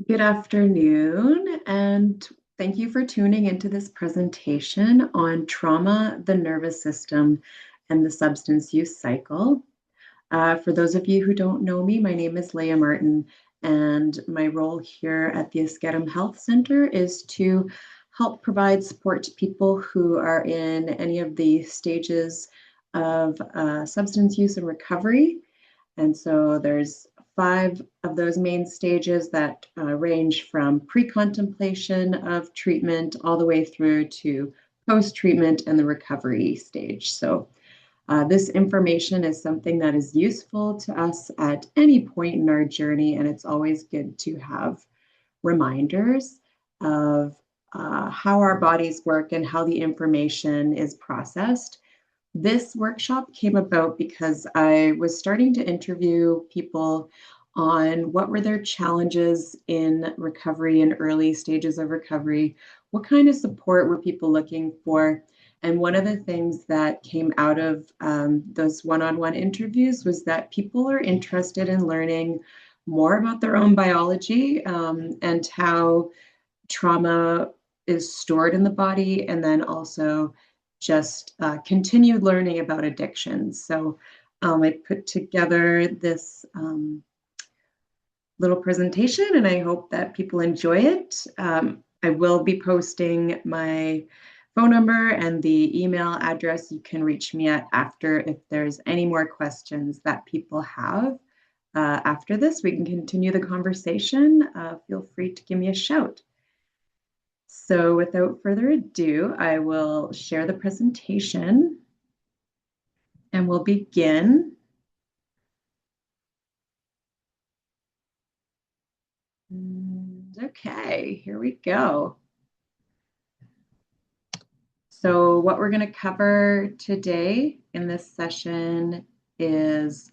Good afternoon, and thank you for tuning into this presentation on trauma, the nervous system, and the substance use cycle. For those of you who don't know me, my name is Leah Martin, and my role here at the Eskedum Health Center is to help provide support to people who are in any of the stages of substance use and recovery. And so there's 5 of those main stages that range from pre-contemplation of treatment all the way through to post-treatment and the recovery stage. So this information is something that is useful to us at any point in our journey, and it's always good to have reminders of how our bodies work and how the information is processed. This workshop came about because I was starting to interview people on what were their challenges in recovery and early stages of recovery. What kind of support were people looking for? And one of the things that came out of those one-on-one interviews was that people are interested in learning more about their own biology and how trauma is stored in the body, and then also just continued learning about addictions. So I put together this little presentation, and I hope that people enjoy it. I will be posting my phone number and the email address you can reach me at after if there's any more questions that people have. After this, we can continue the conversation. Feel free to give me a shout. So without further ado, I will share the presentation and we'll begin. Okay, here we go. So what we're going to cover today in this session is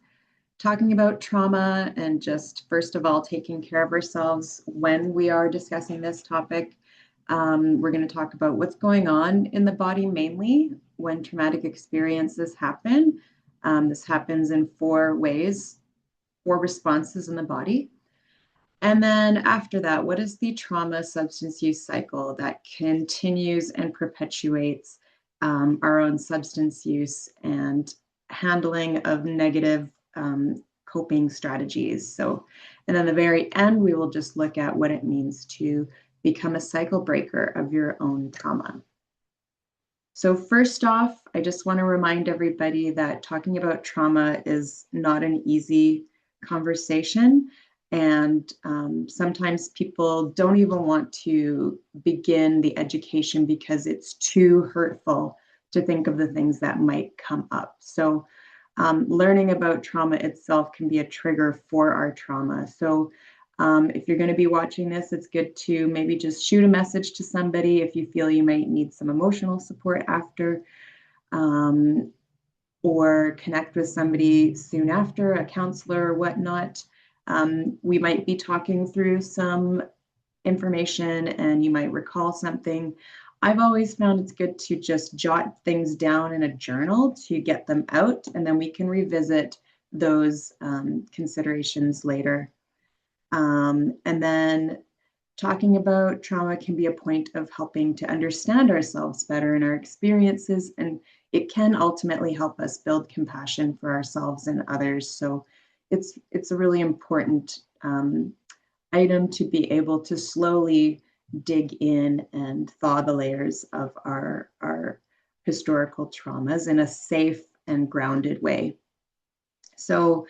talking about trauma and just first of all, taking care of ourselves when we are discussing this topic. We're going to talk about what's going on in the body mainly when traumatic experiences happen. This happens in 4 ways, 4 responses in the body. And then after that, what is the trauma substance use cycle that continues and perpetuates our own substance use and handling of negative coping strategies? So, and then the very end, we will just look at what it means to become a cycle breaker of your own trauma. So first off, I just want to remind everybody that talking about trauma is not an easy conversation. And sometimes people don't even want to begin the education because it's too hurtful to think of the things that might come up. So learning about trauma itself can be a trigger for our trauma. So if you're going to be watching this, it's good to maybe just shoot a message to somebody if you feel you might need some emotional support after, or connect with somebody soon after, a counselor or whatnot. We might be talking through some information and you might recall something. I've always found it's good to just jot things down in a journal to get them out, and then we can revisit those considerations later. And then talking about trauma can be a point of helping to understand ourselves better and our experiences, and it can ultimately help us build compassion for ourselves and others. So it's a really important item to be able to slowly dig in and thaw the layers of our historical traumas in a safe and grounded way. So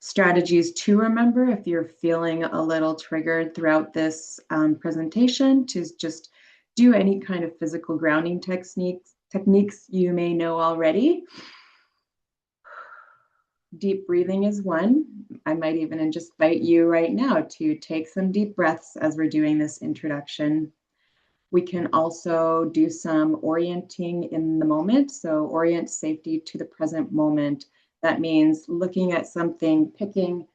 strategies to remember if you're feeling a little triggered throughout this presentation, to just do any kind of physical grounding techniques you may know already. Deep breathing is one. I might even just invite you right now to take some deep breaths as we're doing this introduction. We can also do some orienting in the moment. So orient safety to the present moment. That means looking at something, picking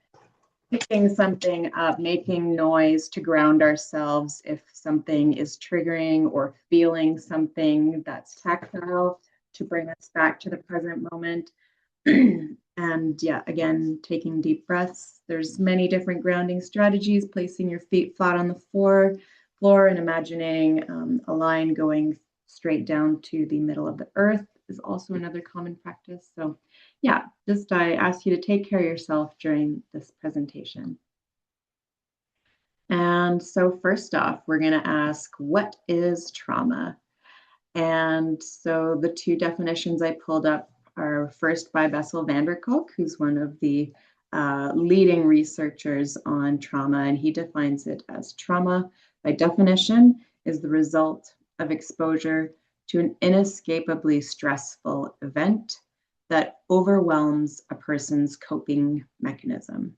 something up, making noise to ground ourselves if something is triggering, or feeling something that's tactile to bring us back to the present moment. And yeah, again, taking deep breaths. There's many different grounding strategies, placing your feet flat on the floor and imagining a line going straight down to the middle of the earth is also another common practice. So yeah, just I ask you to take care of yourself during this presentation. And so first off, we're going to ask, what is trauma? And so the two definitions I pulled up are first by Bessel van der Kolk, who's one of the leading researchers on trauma, and he defines it as trauma, by definition, is the result of exposure to an inescapably stressful event that overwhelms a person's coping mechanism.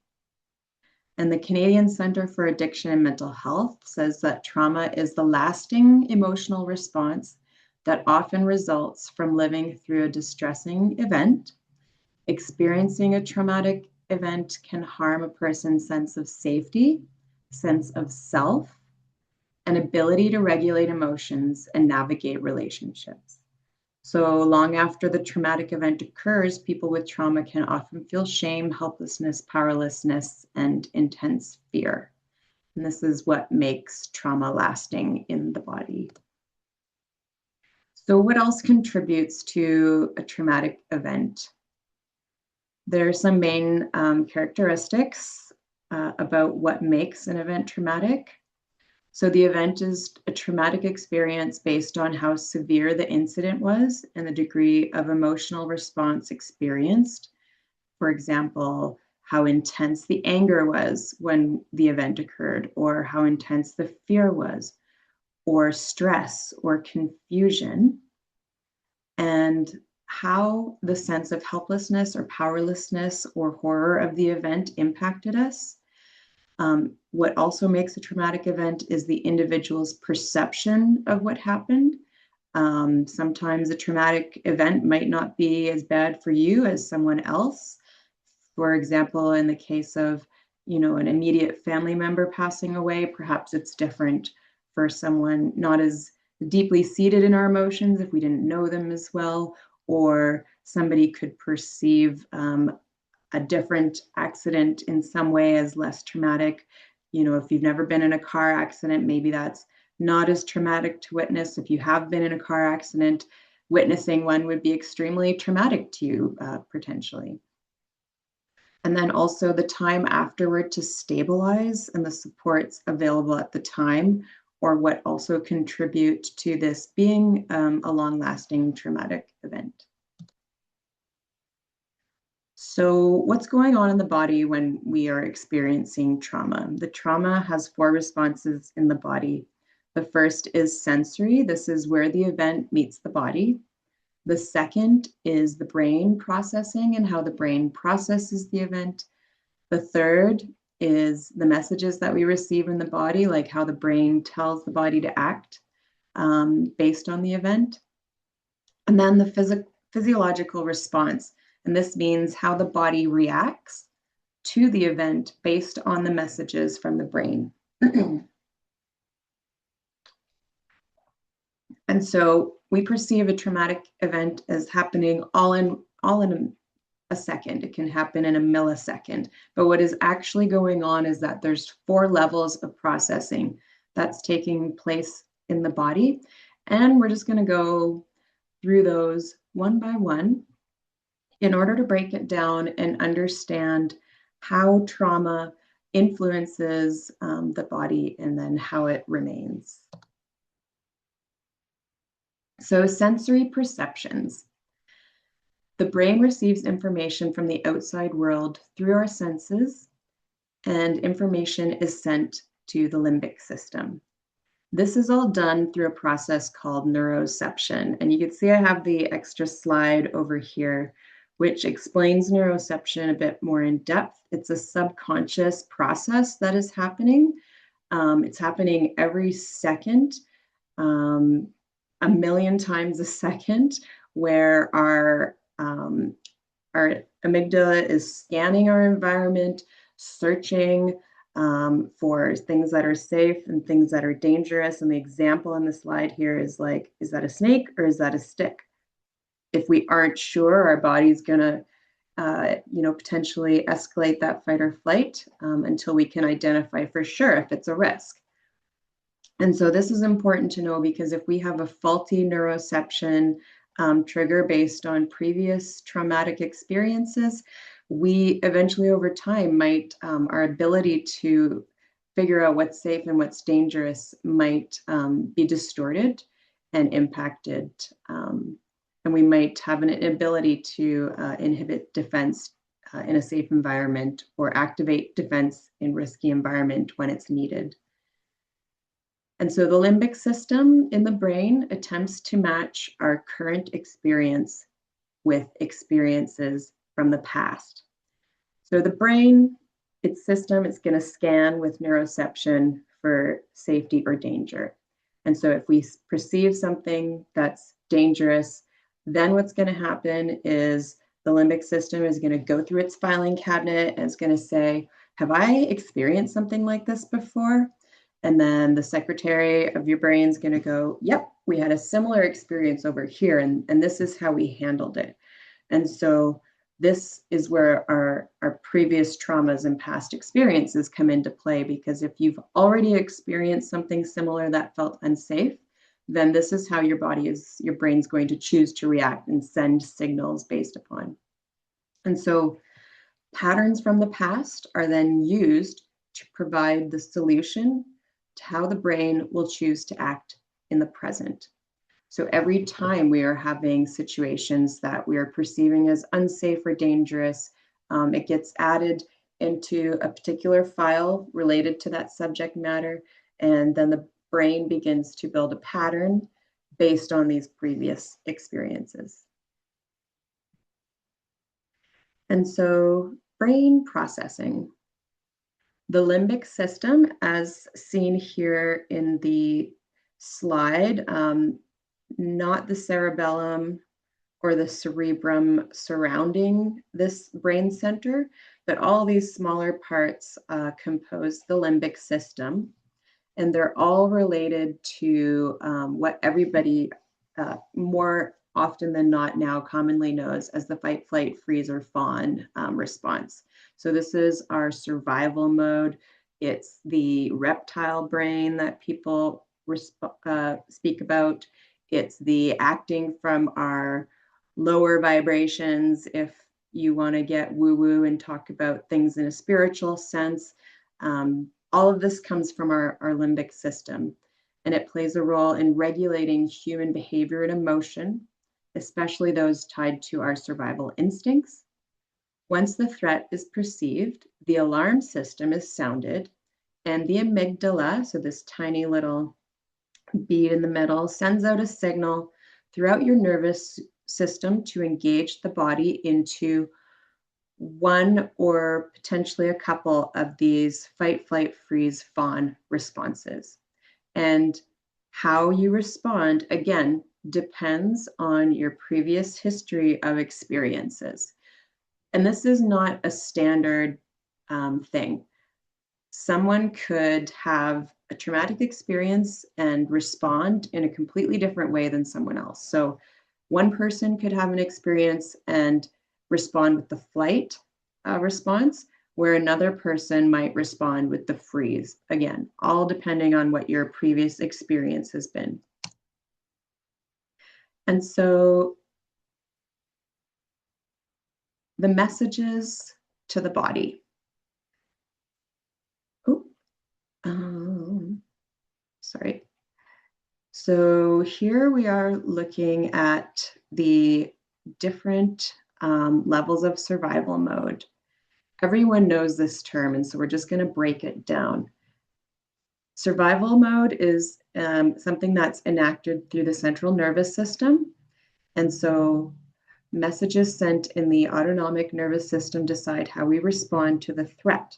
And the Canadian Centre for Addiction and Mental Health says that trauma is the lasting emotional response that often results from living through a distressing event. Experiencing a traumatic event can harm a person's sense of safety, sense of self, and ability to regulate emotions and navigate relationships. So long after the traumatic event occurs, people with trauma can often feel shame, helplessness, powerlessness, and intense fear. And this is what makes trauma lasting in the body. So what else contributes to a traumatic event? There are some main characteristics about what makes an event traumatic. So the event is a traumatic experience based on how severe the incident was and the degree of emotional response experienced. For example, how intense the anger was when the event occurred, or how intense the fear was, or stress or confusion, and how the sense of helplessness or powerlessness or horror of the event impacted us. What also makes a traumatic event is the individual's perception of what happened. Sometimes a traumatic event might not be as bad for you as someone else. For example, in the case of, an immediate family member passing away, perhaps it's different for someone not as deeply seated in our emotions if we didn't know them as well, or somebody could perceive a different accident in some way as less traumatic. If you've never been in a car accident, maybe that's not as traumatic to witness. If you have been in a car accident, witnessing one would be extremely traumatic to you, potentially. And then also the time afterward to stabilize and the supports available at the time, or what also contribute to this being a long-lasting traumatic event. So what's going on in the body when we are experiencing trauma? The trauma has 4 responses in the body. The first is sensory. This is where the event meets the body. The second is the brain processing and how the brain processes the event. The third is the messages that we receive in the body, like how the brain tells the body to act based on the event. And then the physiological response. And this means how the body reacts to the event based on the messages from the brain. And so we perceive a traumatic event as happening all in a second. It can happen in a millisecond. But what is actually going on is that there's 4 levels of processing that's taking place in the body. And we're just going to go through those one by one in order to break it down and understand how trauma influences the body and then how it remains. So sensory perceptions. The brain receives information from the outside world through our senses, and information is sent to the limbic system. This is all done through a process called neuroception. And you can see I have the extra slide over here, which explains neuroception a bit more in depth. It's a subconscious process that is happening. It's happening every second, a million times a second, where our amygdala is scanning our environment, searching for things that are safe and things that are dangerous. And the example on the slide here is like, is that a snake or is that a stick? If we aren't sure, our body's gonna, potentially escalate that fight or flight until we can identify for sure if it's a risk. And so this is important to know because if we have a faulty neuroception trigger based on previous traumatic experiences, we eventually over time might, our ability to figure out what's safe and what's dangerous might be distorted and impacted. And we might have an ability to inhibit defense in a safe environment or activate defense in risky environment when it's needed. And so the limbic system in the brain attempts to match our current experience with experiences from the past. So the brain, its system, it's going to scan with neuroception for safety or danger. And so if we perceive something that's dangerous, then what's going to happen is the limbic system is going to go through its filing cabinet and it's going to say, have I experienced something like this before? And then the secretary of your brain is going to go, yep, we had a similar experience over here, and this is how we handled it. And so this is where our previous traumas and past experiences come into play, because if you've already experienced something similar that felt unsafe, then this is how your brain's going to choose to react and send signals based upon. And so patterns from the past are then used to provide the solution to how the brain will choose to act in the present. So every time we are having situations that we are perceiving as unsafe or dangerous, it gets added into a particular file related to that subject matter, and then the brain begins to build a pattern based on these previous experiences. And so brain processing. The limbic system, as seen here in the slide, not the cerebellum or the cerebrum surrounding this brain center, but all these smaller parts compose the limbic system. And they're all related to what everybody more often than not now commonly knows as the fight, flight, freeze, or fawn response. So this is our survival mode. It's the reptile brain that people speak about. It's the acting from our lower vibrations. If you want to get woo-woo and talk about things in a spiritual sense, all of this comes from our limbic system, and it plays a role in regulating human behavior and emotion, especially those tied to our survival instincts. Once the threat is perceived, the alarm system is sounded, and the amygdala, so this tiny little bead in the middle, sends out a signal throughout your nervous system to engage the body into one or potentially a couple of these fight, flight, freeze, fawn responses. And how you respond, again, depends on your previous history of experiences. And this is not a standard thing. Someone could have a traumatic experience and respond in a completely different way than someone else. So one person could have an experience and respond with the flight response, where another person might respond with the freeze. Again, all depending on what your previous experience has been. And so the messages to the body. Sorry. So here we are looking at the different levels of survival mode. Everyone knows this term, and so we're just going to break it down. Survival mode is something that's enacted through the central nervous system. And so messages sent in the autonomic nervous system decide how we respond to the threat.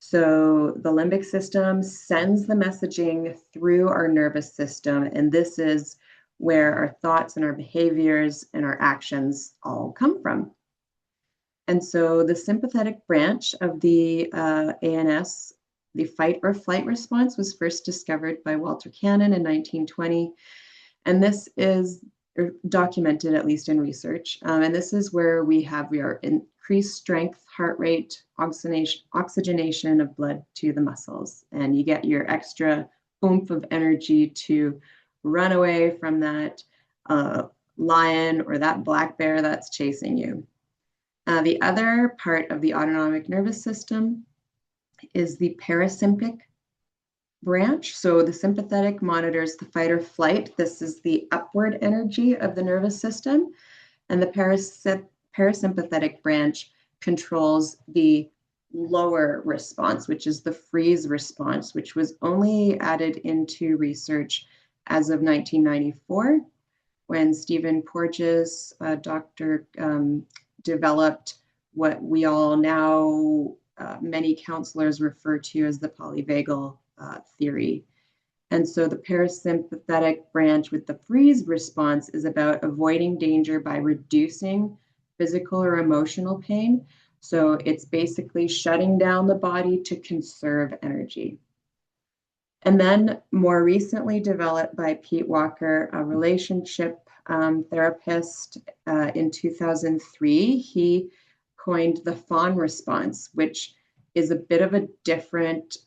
So the limbic system sends the messaging through our nervous system, and this is where our thoughts and our behaviors and our actions all come from. And so the sympathetic branch of the ANS, the fight or flight response, was first discovered by Walter Cannon in 1920. And this is or documented at least in research. And this is where we are increased strength, heart rate, oxygenation of blood to the muscles, and you get your extra oomph of energy to run away from that lion or that black bear that's chasing you. The other part of the autonomic nervous system is the parasympathetic branch. So the sympathetic monitors the fight or flight. This is the upward energy of the nervous system. And the parasympathetic branch controls the lower response, which is the freeze response, which was only added into research as of 1994 when Stephen Porges, doctor, developed what we all now, many counselors refer to as the polyvagal theory. And so the parasympathetic branch with the freeze response is about avoiding danger by reducing physical or emotional pain. So it's basically shutting down the body to conserve energy. And then more recently developed by Pete Walker, a relationship therapist in 2003, he coined the fawn response, which is a bit of a different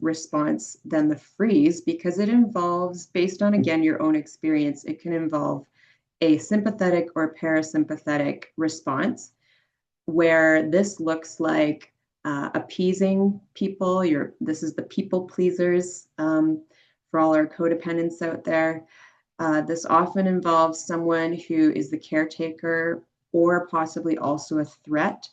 response than the freeze because it involves, based on, again, your own experience, it can involve a sympathetic or parasympathetic response where this looks like appeasing people. This is the people pleasers for all our codependents out there. This often involves someone who is the caretaker or possibly also a threat.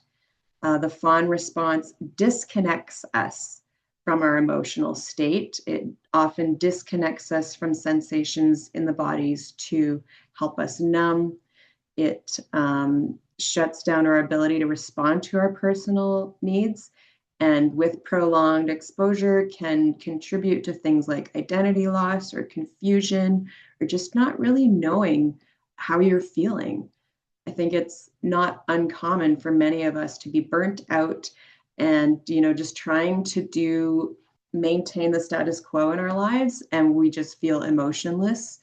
The fawn response disconnects us from our emotional state. It often disconnects us from sensations in the bodies to help us numb. It shuts down our ability to respond to our personal needs, and with prolonged exposure can contribute to things like identity loss or confusion or just not really knowing how you're feeling. I think it's not uncommon for many of us to be burnt out and, just trying to maintain the status quo in our lives, and we just feel emotionless.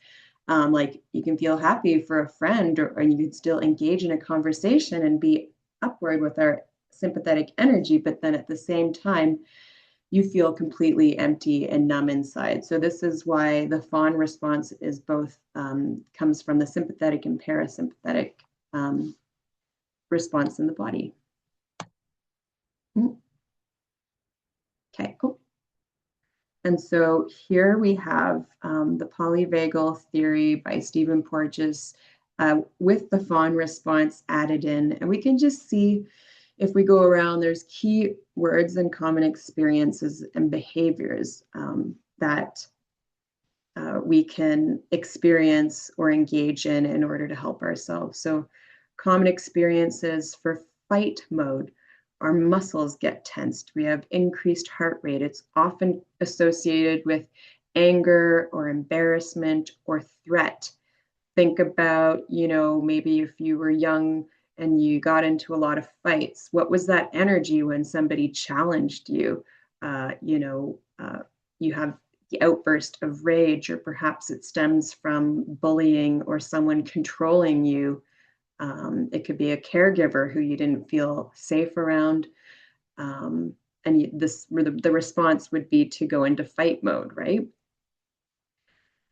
Like you can feel happy for a friend, or you can still engage in a conversation and be upward with our sympathetic energy, but then at the same time, you feel completely empty and numb inside. So this is why the fawn response is both comes from the sympathetic and parasympathetic response in the body. Okay, cool. And so here we have the polyvagal theory by Stephen Porges with the fawn response added in. And we can just see, if we go around, there's key words and common experiences and behaviors that we can experience or engage in order to help ourselves. So common experiences for fight mode: our muscles get tensed. We have increased heart rate. It's often associated with anger or embarrassment or threat. Think about, maybe if you were young and you got into a lot of fights, what was that energy when somebody challenged you? You have the outburst of rage, or perhaps it stems from bullying or someone controlling you. It could be a caregiver who you didn't feel safe around. And the response would be to go into fight mode, right?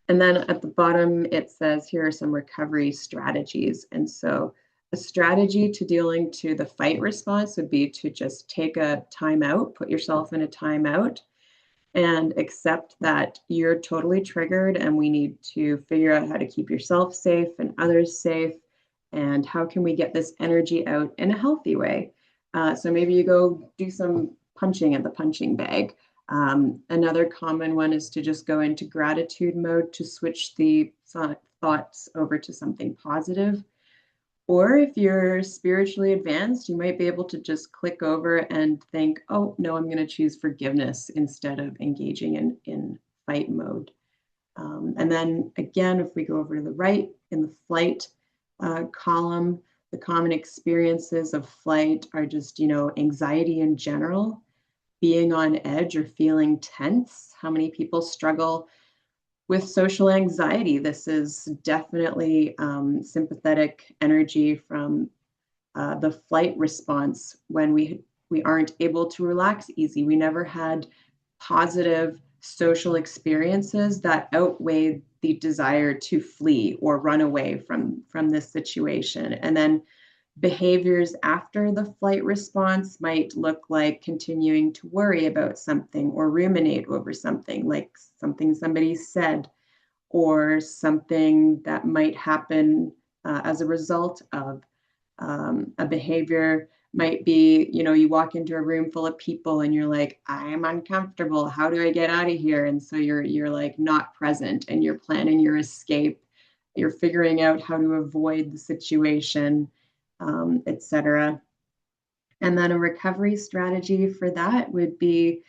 And then at the bottom, it says, here are some recovery strategies. And so a strategy to dealing to the fight response would be to just take a time out, put yourself in a timeout, and accept that you're totally triggered and we need to figure out how to keep yourself safe and others safe. And how can we get this energy out in a healthy way? So maybe you go do some punching at the punching bag. Another common one is to just go into gratitude mode to switch the thoughts over to something positive. Or if you're spiritually advanced, you might be able to just click over and think, oh, no, I'm going to choose forgiveness instead of engaging in fight mode. And then again, if we go over to the right in the flight column, the common experiences of flight are just, anxiety in general, being on edge or feeling tense. How many people struggle With social anxiety, this is definitely sympathetic energy from the flight response when we aren't able to relax easy. We never had positive social experiences that outweighed the desire to flee or run away from this situation. And then behaviors after the flight response might look like continuing to worry about something or ruminate over something, like something somebody said or something that might happen as a result of a behavior. Might be, you walk into a room full of people and you're like, I'm uncomfortable. How do I get out of here? And so you're like not present and you're planning your escape. You're figuring out how to avoid the situation, etc. And then a recovery strategy for that would be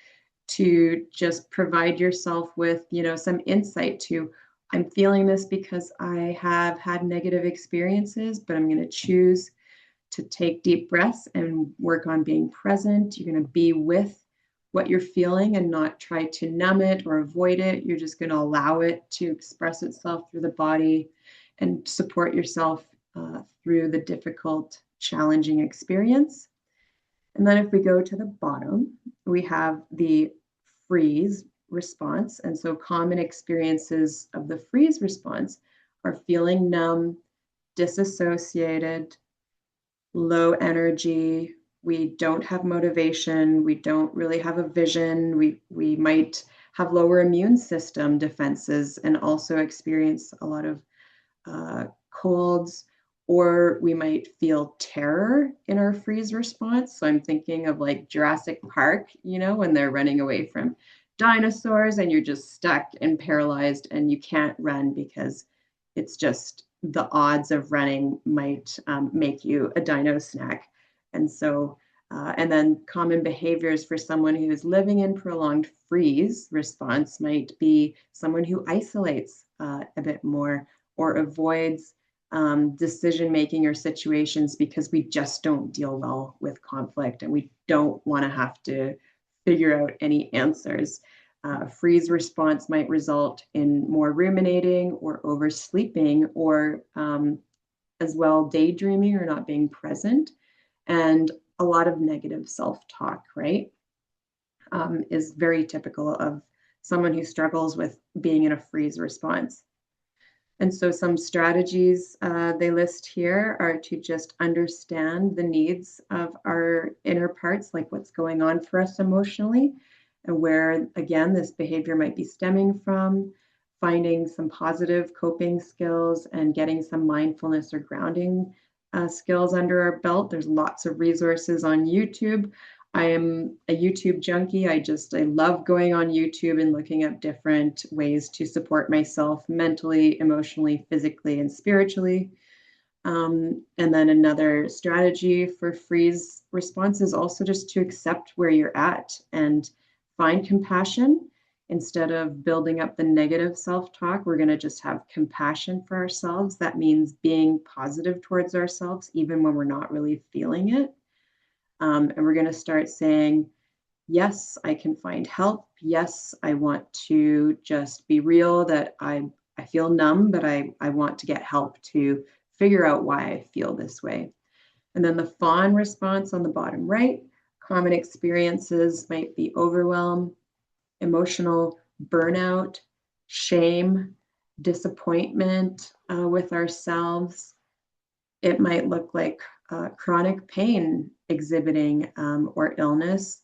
to just provide yourself with, some insight to, I'm feeling this because I have had negative experiences, but I'm going to choose to take deep breaths and work on being present. You're going to be with what you're feeling and not try to numb it or avoid it. You're just going to allow it to express itself through the body and support yourself through the difficult, challenging experience. And then if we go to the bottom, we have the freeze response. And so common experiences of the freeze response are feeling numb, disassociated, low energy. We don't have motivation. We don't really have a vision. We might have lower immune system defenses and also experience a lot of colds, or we might feel terror in our freeze response. So I'm thinking of like Jurassic Park, when they're running away from dinosaurs and you're just stuck and paralyzed and you can't run because it's just the odds of running might make you a dino snack. And so, and then common behaviors for someone who is living in prolonged freeze response might be someone who isolates a bit more or avoids decision making or situations because we just don't deal well with conflict and we don't want to have to figure out any answers. Freeze response might result in more ruminating or oversleeping or as well daydreaming or not being present, and a lot of negative self-talk, right? Is very typical of someone who struggles with being in a freeze response. And so some strategies they list here are to just understand the needs of our inner parts, like what's going on for us emotionally, and where, again, this behavior might be stemming from, finding some positive coping skills and getting some mindfulness or grounding skills under our belt. There's lots of resources on YouTube. I am a YouTube junkie. I love going on YouTube and looking up different ways to support myself mentally, emotionally, physically, and spiritually. And then another strategy for freeze response is also just to accept where you're at and find compassion. Instead of building up the negative self-talk, we're going to just have compassion for ourselves. That means being positive towards ourselves, even when we're not really feeling it. And we're going to start saying, yes, I can find help. Yes, I want to just be real that I feel numb, but I want to get help to figure out why I feel this way. And then the fawn response on the bottom right, common experiences might be overwhelm, emotional burnout, shame, disappointment with ourselves. It might look like chronic pain exhibiting or illness.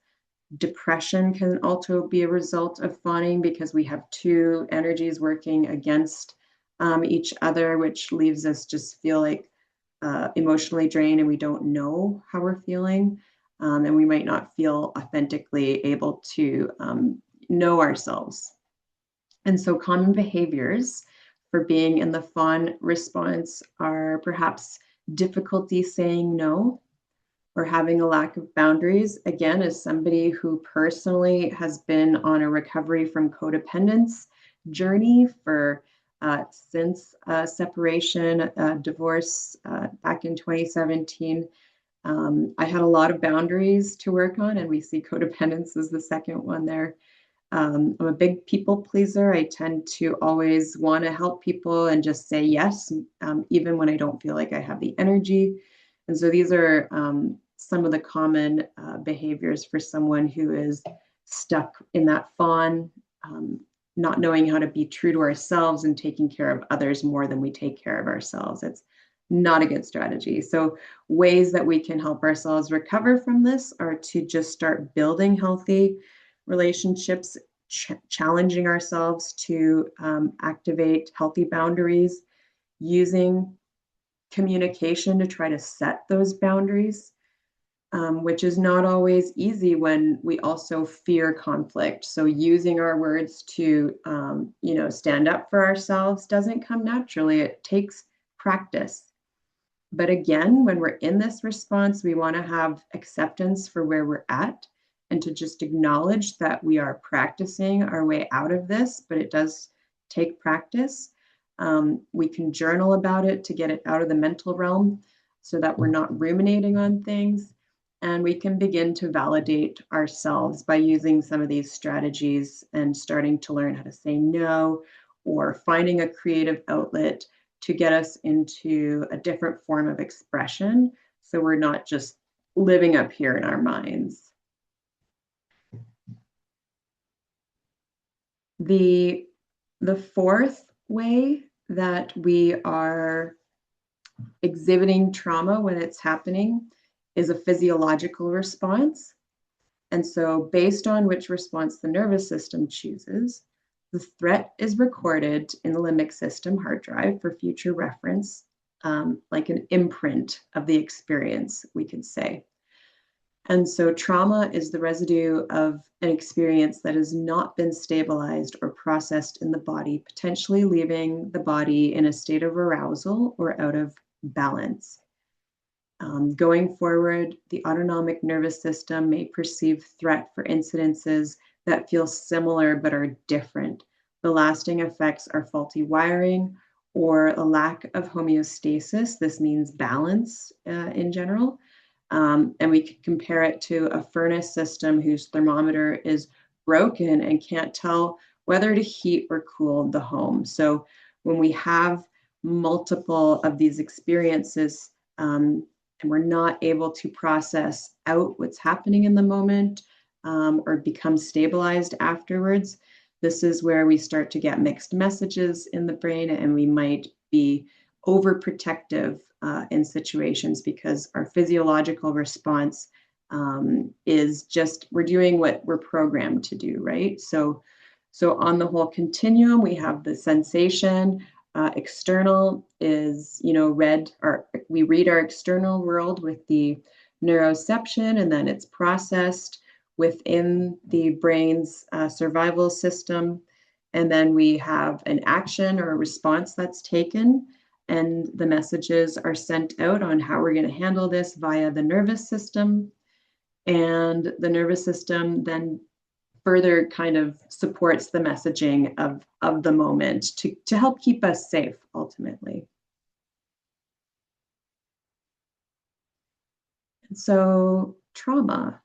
Depression can also be a result of fawning because we have two energies working against each other, which leaves us just feel like emotionally drained and we don't know how we're feeling. And we might not feel authentically able to know ourselves. And so common behaviors for being in the fawn response are perhaps difficulty saying no or having a lack of boundaries. Again, as somebody who personally has been on a recovery from codependence journey for since separation, divorce back in 2017, I had a lot of boundaries to work on, and we see codependence as the second one there. I'm a big people pleaser. I tend to always want to help people and just say yes, even when I don't feel like I have the energy. And so these are some of the common behaviors for someone who is stuck in that fawn, um, not knowing how to be true to ourselves and taking care of others more than we take care of ourselves. It's not a good strategy. So ways that we can help ourselves recover from this are to just start building healthy relationships, challenging ourselves to activate healthy boundaries, using communication to try to set those boundaries, which is not always easy when we also fear conflict. So using our words to, stand up for ourselves doesn't come naturally. It takes practice. But again, when we're in this response, we want to have acceptance for where we're at and to just acknowledge that we are practicing our way out of this, but it does take practice. We can journal about it to get it out of the mental realm so that we're not ruminating on things. And we can begin to validate ourselves by using some of these strategies and starting to learn how to say no or finding a creative outlet to get us into a different form of expression. So we're not just living up here in our minds. The fourth way that we are exhibiting trauma when it's happening is a physiological response. And so based on which response the nervous system chooses, the threat is recorded in the limbic system hard drive for future reference, like an imprint of the experience, we could say. And so trauma is the residue of an experience that has not been stabilized or processed in the body, potentially leaving the body in a state of arousal or out of balance. Going forward, the autonomic nervous system may perceive threat for incidences that feel similar but are different. The lasting effects are faulty wiring or a lack of homeostasis. This means balance in general. And we could compare it to a furnace system whose thermometer is broken and can't tell whether to heat or cool the home. So when we have multiple of these experiences, and we're not able to process out what's happening in the moment or become stabilized afterwards, this is where we start to get mixed messages in the brain, and we might be overprotective in situations because our physiological response is just we're doing what we're programmed to do, right? So on the whole continuum, we have the sensation. External is, we read our external world with the neuroception, and then it's processed within the brain's survival system. And then we have an action or a response that's taken, and the messages are sent out on how we're going to handle this via the nervous system. And the nervous system then further kind of supports the messaging of the moment to help keep us safe ultimately. And so trauma,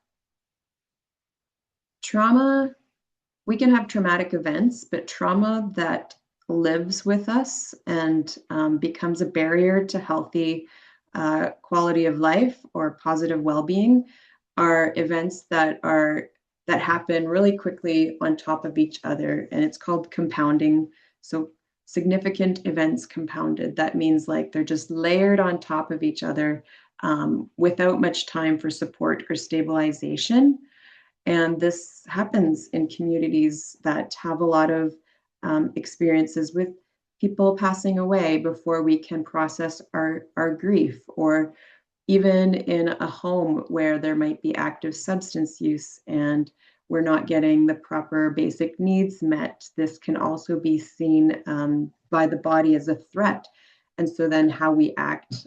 we can have traumatic events, but trauma that lives with us and becomes a barrier to healthy quality of life or positive well-being are events that happen really quickly on top of each other, and it's called compounding. So significant events compounded. That means like they're just layered on top of each other without much time for support or stabilization. And this happens in communities that have a lot of experiences with people passing away before we can process our grief, or even in a home where there might be active substance use and we're not getting the proper basic needs met. This can also be seen by the body as a threat. And so then how we act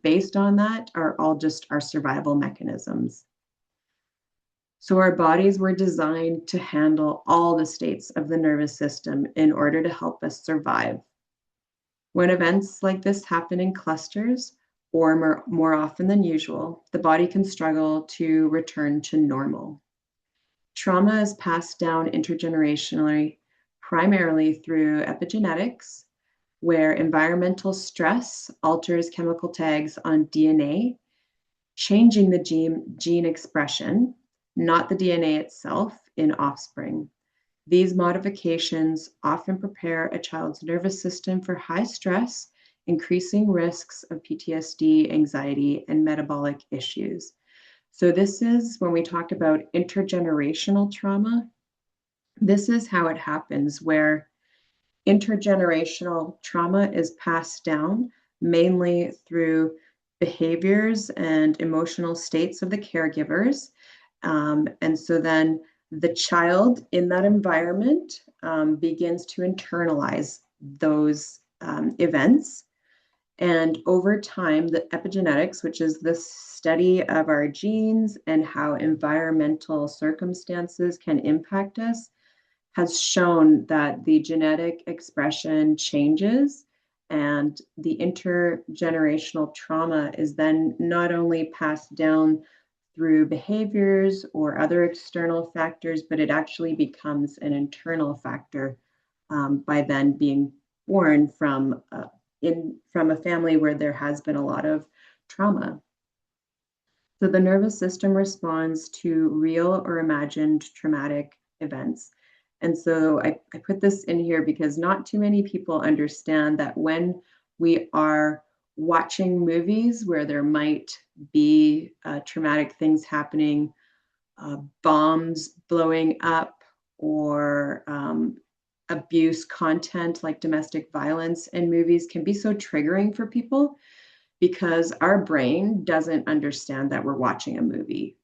based on that are all just our survival mechanisms. So our bodies were designed to handle all the states of the nervous system in order to help us survive. When events like this happen in clusters, or more often than usual, the body can struggle to return to normal. Trauma is passed down intergenerationally, primarily through epigenetics, where environmental stress alters chemical tags on DNA, changing the gene expression, not the DNA itself, in offspring. These modifications often prepare a child's nervous system for high stress, increasing risks of PTSD, anxiety, and metabolic issues. So, this is when we talked about intergenerational trauma. This is how it happens, where intergenerational trauma is passed down mainly through behaviors and emotional states of the caregivers. And so then the child in that environment begins to internalize those events. And over time, the epigenetics, which is the study of our genes and how environmental circumstances can impact us, has shown that the genetic expression changes, and the intergenerational trauma is then not only passed down through behaviors or other external factors, but it actually becomes an internal factor by then being born from from a family where there has been a lot of trauma. So the nervous system responds to real or imagined traumatic events. And so I put this in here because not too many people understand that when we are watching movies where there might be traumatic things happening, bombs blowing up, or abuse content like domestic violence in movies can be so triggering for people because our brain doesn't understand that we're watching a movie.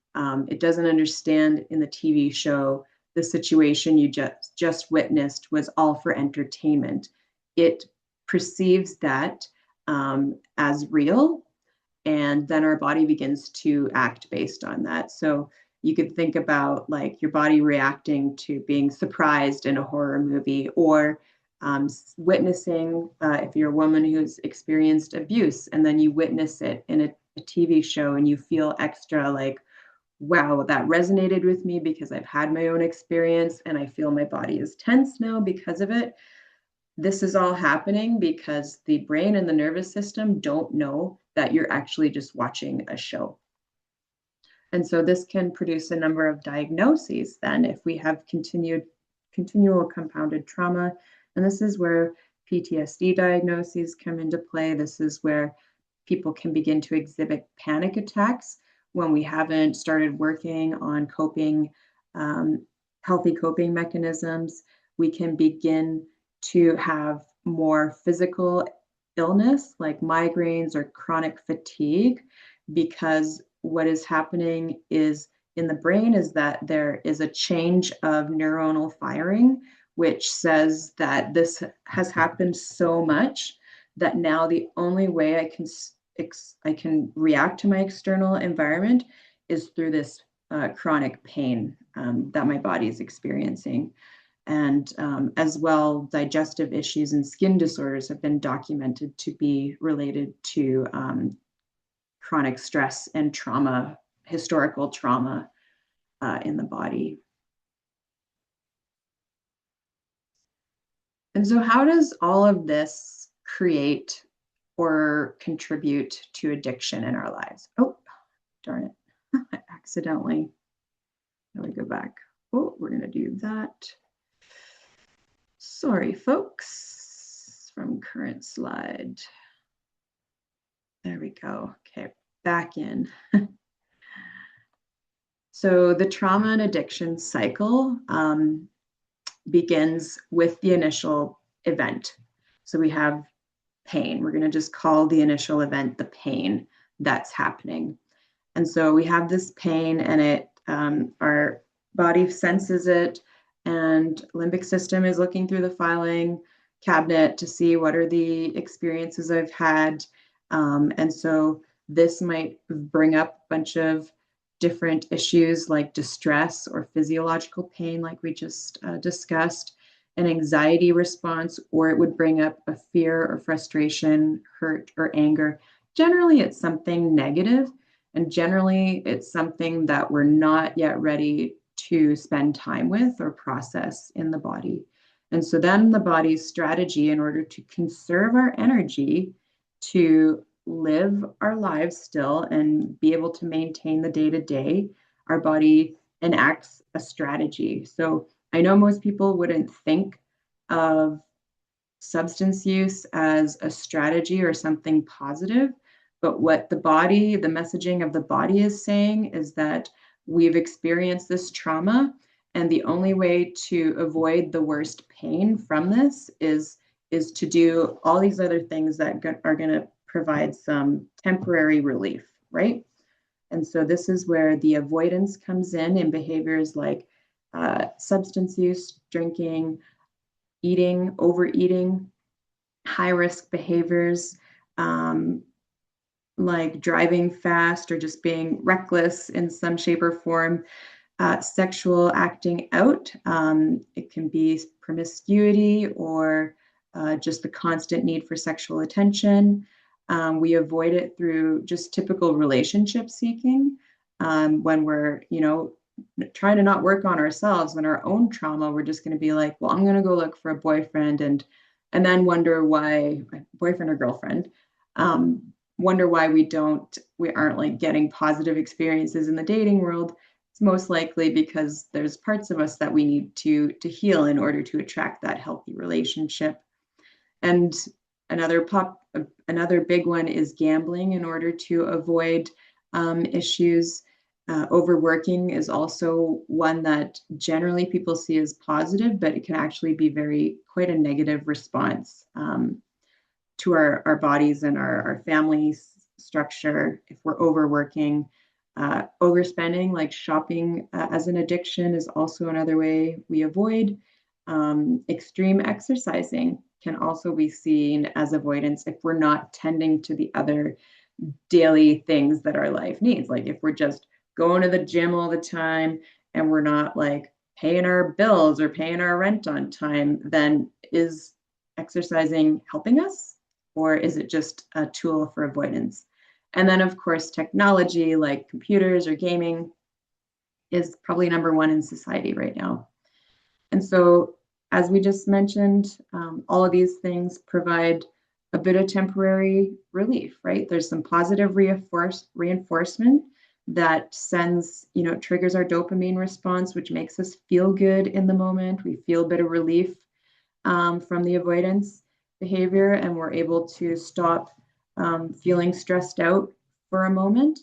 It doesn't understand in the TV show the situation you just witnessed was all for entertainment. It perceives that as real, and then our body begins to act based on that. So you could think about like your body reacting to being surprised in a horror movie, or witnessing, if you're a woman who's experienced abuse and then you witness it in a TV show and you feel extra like, wow, that resonated with me because I've had my own experience and I feel my body is tense now because of it. This is all happening because the brain and the nervous system don't know that you're actually just watching a show. And so this can produce a number of diagnoses then if we have continual compounded trauma. And this is where PTSD diagnoses come into play. This is where people can begin to exhibit panic attacks when we haven't started working on coping, healthy coping mechanisms. We can begin to have more physical illness like migraines or chronic fatigue, because what is happening is in the brain is that there is a change of neuronal firing, which says that this has happened so much that now the only way I can react to my external environment is through this chronic pain that my body is experiencing. And as well, digestive issues and skin disorders have been documented to be related to chronic stress and trauma, historical trauma in the body. And so, how does all of this create or contribute to addiction in our lives? Oh, darn it. I accidentally, let me go back. Oh, we're going to do that. Sorry, folks, from current slide. There we go. Okay, back in. So the trauma and addiction cycle begins with the initial event. So we have pain. We're going to just call the initial event the pain that's happening. And so we have this pain, and it our body senses it, and limbic system is looking through the filing cabinet to see what are the experiences I've had. And so this might bring up a bunch of different issues like distress or physiological pain, like we just discussed, an anxiety response, or it would bring up a fear or frustration, hurt or anger. Generally, it's something negative, and generally, it's something that we're not yet ready to spend time with or process in the body. And so then the body's strategy in order to conserve our energy to live our lives still and be able to maintain the day to day, our body enacts a strategy. So I know most people wouldn't think of substance use as a strategy or something positive. But what the body, the messaging of the body is saying is that we've experienced this trauma, and the only way to avoid the worst pain from this is to do all these other things that are going to provide some temporary relief, right? And so this is where the avoidance comes in behaviors like substance use, drinking, eating, overeating, high risk behaviors like driving fast or just being reckless in some shape or form, sexual acting out. It can be promiscuity or just the constant need for sexual attention. We avoid it through just typical relationship seeking when we're, trying to not work on ourselves and our own trauma. We're just going to be like, well, I'm going to go look for a boyfriend and then wonder why boyfriend or girlfriend, wonder why we aren't like getting positive experiences in the dating world. It's most likely because there's parts of us that we need to heal in order to attract that healthy relationship. And another big one is gambling in order to avoid issues. Overworking is also one that generally people see as positive, but it can actually be quite a negative response to our bodies and our family structure if we're overworking. Overspending, like shopping as an addiction, is also another way we avoid. Extreme exercising can also be seen as avoidance if we're not tending to the other daily things that our life needs. Like if we're just going to the gym all the time and we're not like paying our bills or paying our rent on time, then is exercising helping us, or is it just a tool for avoidance? And then, of course, technology like computers or gaming is probably number one in society right now. And so, as we just mentioned, all of these things provide a bit of temporary relief, right? There's some positive reinforcement that triggers our dopamine response, which makes us feel good in the moment. We feel a bit of relief from the avoidance behavior, and we're able to stop feeling stressed out for a moment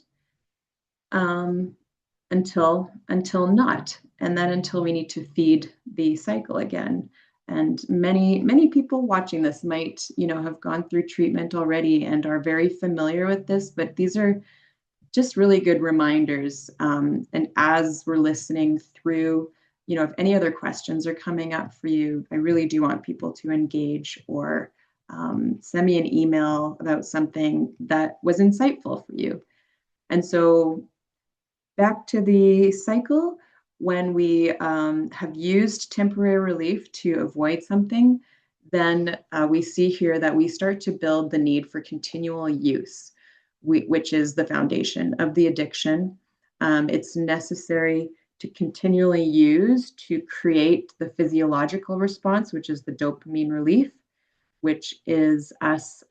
until not, and then until we need to feed the cycle again. And many people watching this might have gone through treatment already and are very familiar with this, but these are just really good reminders. And as we're listening through, if any other questions are coming up for you, I really do want people to engage or send me an email about something that was insightful for you. And so back to the cycle, when we have used temporary relief to avoid something, then we see here that we start to build the need for continual use, which is the foundation of the addiction. It's necessary to continually use to create the physiological response, which is the dopamine relief, which is us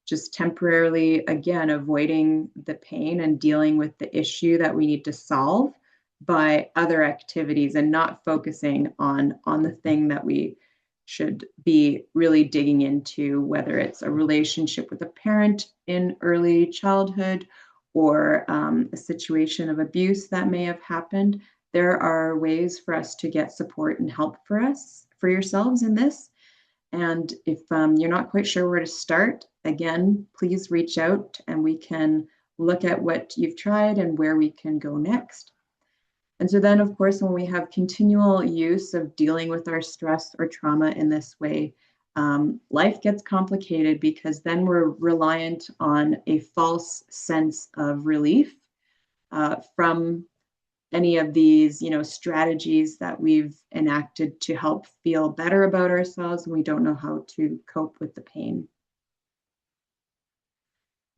just temporarily, again, avoiding the pain and dealing with the issue that we need to solve by other activities and not focusing on the thing that we should be really digging into, whether it's a relationship with a parent in early childhood or a situation of abuse that may have happened. There are ways for us to get support and help for yourselves in this. And if you're not quite sure where to start, again, please reach out and we can look at what you've tried and where we can go next. And so then, of course, when we have continual use of dealing with our stress or trauma in this way, life gets complicated because then we're reliant on a false sense of relief from any of these, strategies that we've enacted to help feel better about ourselves when we don't know how to cope with the pain.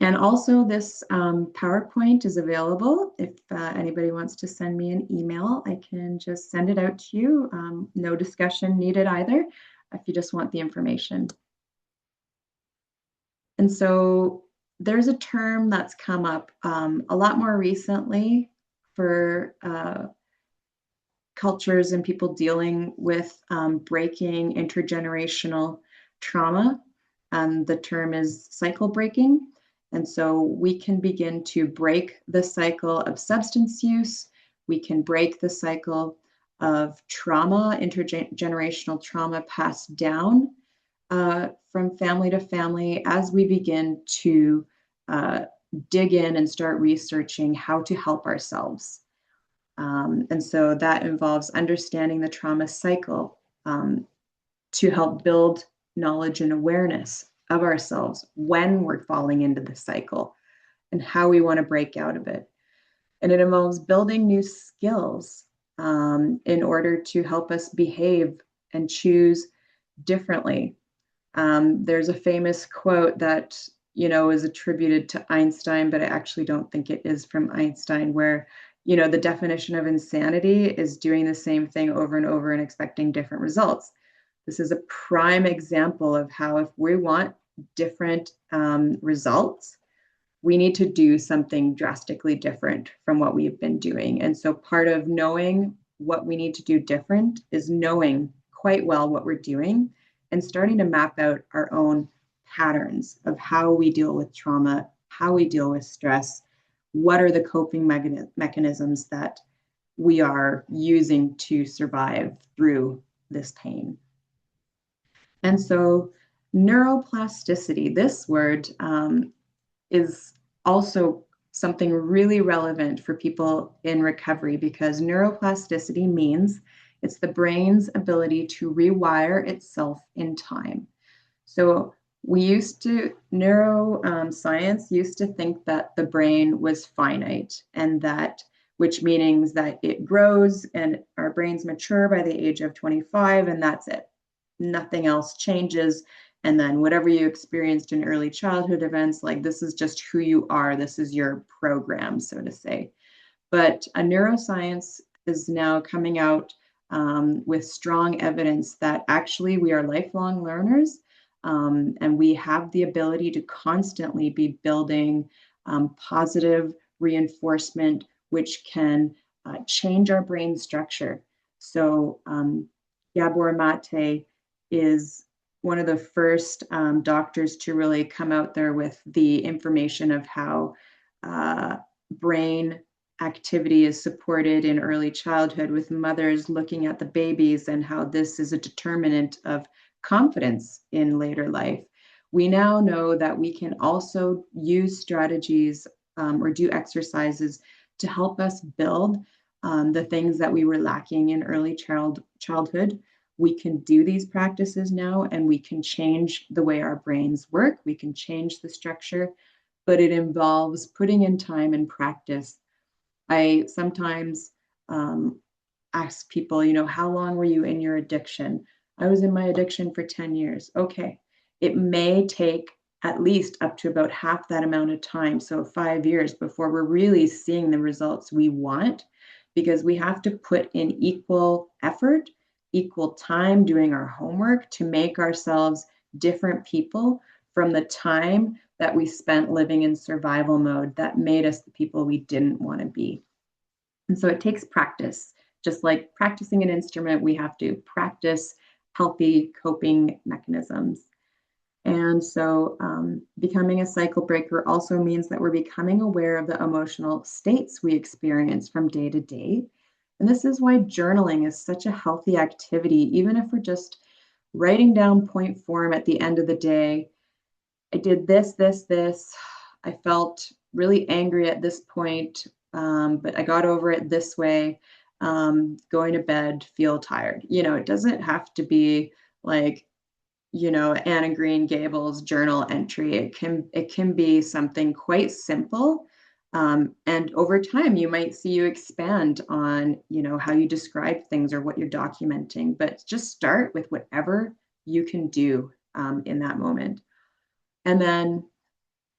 And also this PowerPoint is available. If anybody wants to send me an email, I can just send it out to you. No discussion needed either, if you just want the information. And so there's a term that's come up a lot more recently for cultures and people dealing with breaking intergenerational trauma. And the term is cycle breaking. And so we can begin to break the cycle of substance use. We can break the cycle of trauma, intergenerational trauma passed down from family to family as we begin to dig in and start researching how to help ourselves. And so that involves understanding the trauma cycle to help build knowledge and awareness of ourselves when we're falling into the cycle and how we want to break out of it. And it involves building new skills in order to help us behave and choose differently. There's a famous quote that is attributed to Einstein, but I actually don't think it is from Einstein, where the definition of insanity is doing the same thing over and over and expecting different results. This is a prime example of how if we want different results, we need to do something drastically different from what we've been doing. And so part of knowing what we need to do different is knowing quite well what we're doing and starting to map out our own patterns of how we deal with trauma, how we deal with stress, what are the coping mechanisms that we are using to survive through this pain. And so neuroplasticity, this word is also something really relevant for people in recovery, because neuroplasticity means it's the brain's ability to rewire itself in time. So neuroscience used to think that the brain was finite, and that, which means that it grows and our brains mature by the age of 25, and that's it. Nothing else changes. And then whatever you experienced in early childhood events, like this is just who you are. This is your program, so to say. But a neuroscience is now coming out with strong evidence that actually we are lifelong learners, and we have the ability to constantly be building positive reinforcement, which can change our brain structure. So Gabor Mate is one of the first doctors to really come out there with the information of how brain activity is supported in early childhood, with mothers looking at the babies and how this is a determinant of confidence in later life. We now know that we can also use strategies or do exercises to help us build the things that we were lacking in early childhood. We can do these practices now, and we can change the way our brains work. We can change the structure, but it involves putting in time and practice. I sometimes ask people, how long were you in your addiction? I was in my addiction for 10 years. Okay. It may take at least up to about half that amount of time, so 5 years, before we're really seeing the results we want, because we have to put in equal effort, equal time doing our homework to make ourselves different people from the time that we spent living in survival mode that made us the people we didn't want to be. And so it takes practice. Just like practicing an instrument, we have to practice healthy coping mechanisms. And so becoming a cycle breaker also means that we're becoming aware of the emotional states we experience from day to day. And this is why journaling is such a healthy activity, even if we're just writing down point form at the end of the day. I did this, this, this. I felt really angry at this point, but I got over it this way. Going to bed, feel tired. It doesn't have to be like, Anna Green Gable's journal entry. It can be something quite simple. And over time, you might see you expand on, how you describe things or what you're documenting, but just start with whatever you can do in that moment. And then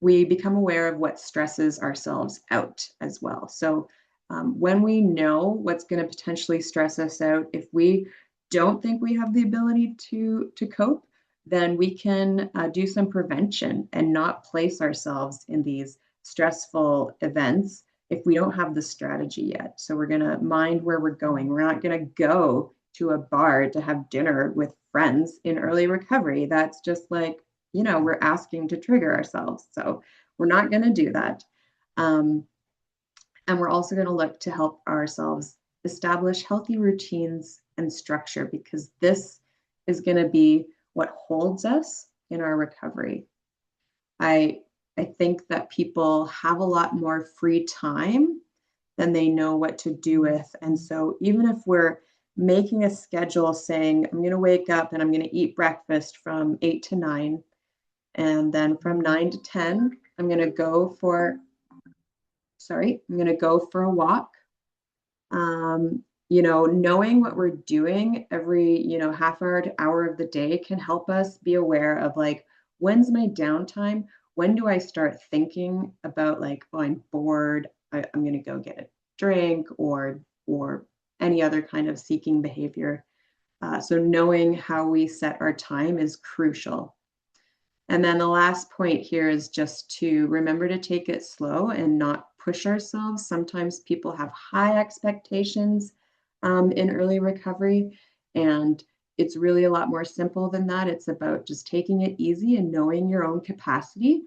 we become aware of what stresses ourselves out as well. So when we know what's going to potentially stress us out, if we don't think we have the ability to cope, then we can do some prevention and not place ourselves in these stressful events if we don't have the strategy yet. So we're going to mind where we're going. We're not going to go to a bar to have dinner with friends in early recovery. That's just like, we're asking to trigger ourselves. So we're not going to do that. And we're also going to look to help ourselves establish healthy routines and structure, because this is going to be what holds us in our recovery. I think that people have a lot more free time than they know what to do with. And so even if we're making a schedule saying, I'm going to wake up and I'm going to eat breakfast from 8 to 9, and then from 9 to 10, I'm going to go for a walk. Knowing what we're doing every, half hour to hour of the day can help us be aware of like, when's my downtime? When do I start thinking about like, oh, I'm bored. I'm going to go get a drink or any other kind of seeking behavior. So knowing how we set our time is crucial. And then the last point here is just to remember to take it slow and not push ourselves. Sometimes people have high expectations in early recovery, and it's really a lot more simple than that. It's about just taking it easy and knowing your own capacity.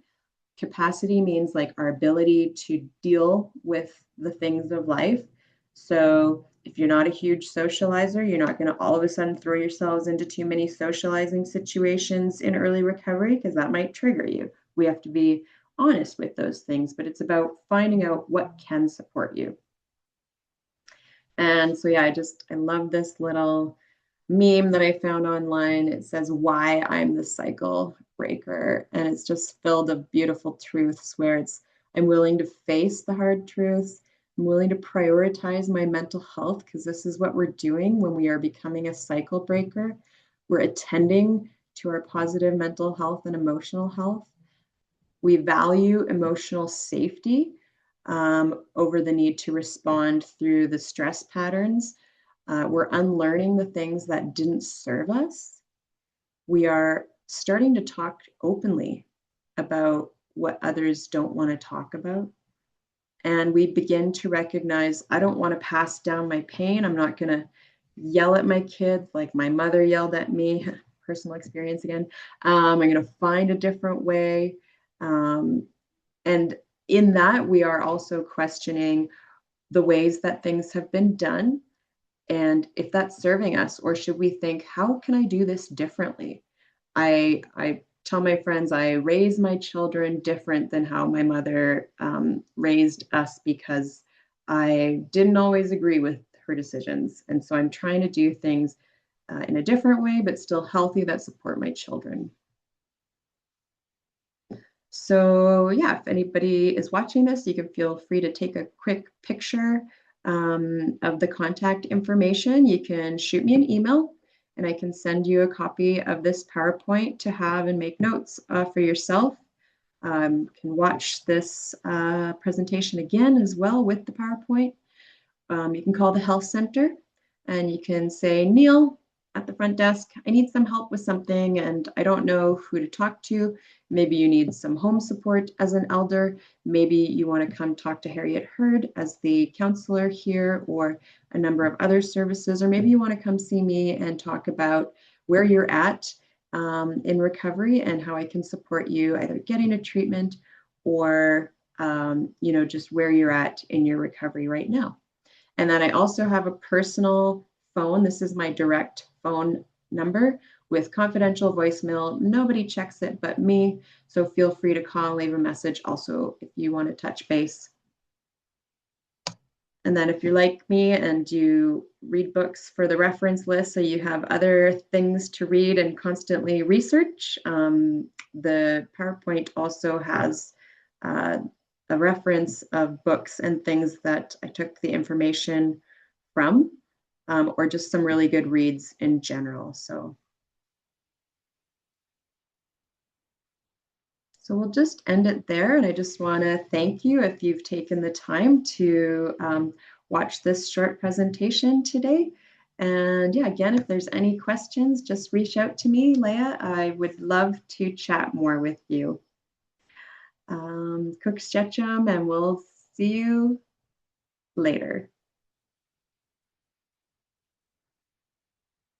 Capacity means like our ability to deal with the things of life. So if you're not a huge socializer, you're not going to all of a sudden throw yourselves into too many socializing situations in early recovery, because that might trigger you. We have to be honest with those things, but it's about finding out what can support you. And so, yeah, I love this little meme that I found online. It says, "Why I'm the cycle breaker." And it's just filled of beautiful truths where I'm willing to face the hard truths. I'm willing to prioritize my mental health, because this is what we're doing when we are becoming a cycle breaker. We're attending to our positive mental health and emotional health. We value emotional safety over the need to respond through the stress patterns. We're unlearning the things that didn't serve us. We are starting to talk openly about what others don't want to talk about. And we begin to recognize, I don't want to pass down my pain. I'm not going to yell at my kids like my mother yelled at me. Personal experience again. I'm going to find a different way. And in that, we are also questioning the ways that things have been done and if that's serving us, or should we think, how can I do this differently? I tell my friends I raise my children different than how my mother raised us, because I didn't always agree with her decisions. And so I'm trying to do things in a different way, but still healthy, that support my children. So yeah, if anybody is watching this, you can feel free to take a quick picture of the contact information. You can shoot me an email and I can send you a copy of this PowerPoint to have and make notes for yourself. You can watch this presentation again as well with the PowerPoint. You can call the health center and you can say, Neil, at the front desk, I need some help with something and I don't know who to talk to. Maybe you need some home support as an elder. Maybe you want to come talk to Harriet Hurd as the counselor here, or a number of other services, or maybe you want to come see me and talk about where you're at in recovery and how I can support you either getting a treatment or just where you're at in your recovery right now. And then I also have a personal phone. This is my direct phone number with confidential voicemail. Nobody checks it but me. So feel free to call, leave a message also if you want to touch base. And then if you're like me and you read books for the reference list, so you have other things to read and constantly research, the PowerPoint also has a reference of books and things that I took the information from, or just some really good reads in general. So So we'll just end it there. And I just want to thank you if you've taken the time to watch this short presentation today. And yeah, again, if there's any questions, just reach out to me, Leah. I would love to chat more with you. Cook Stretchum, and we'll see you later.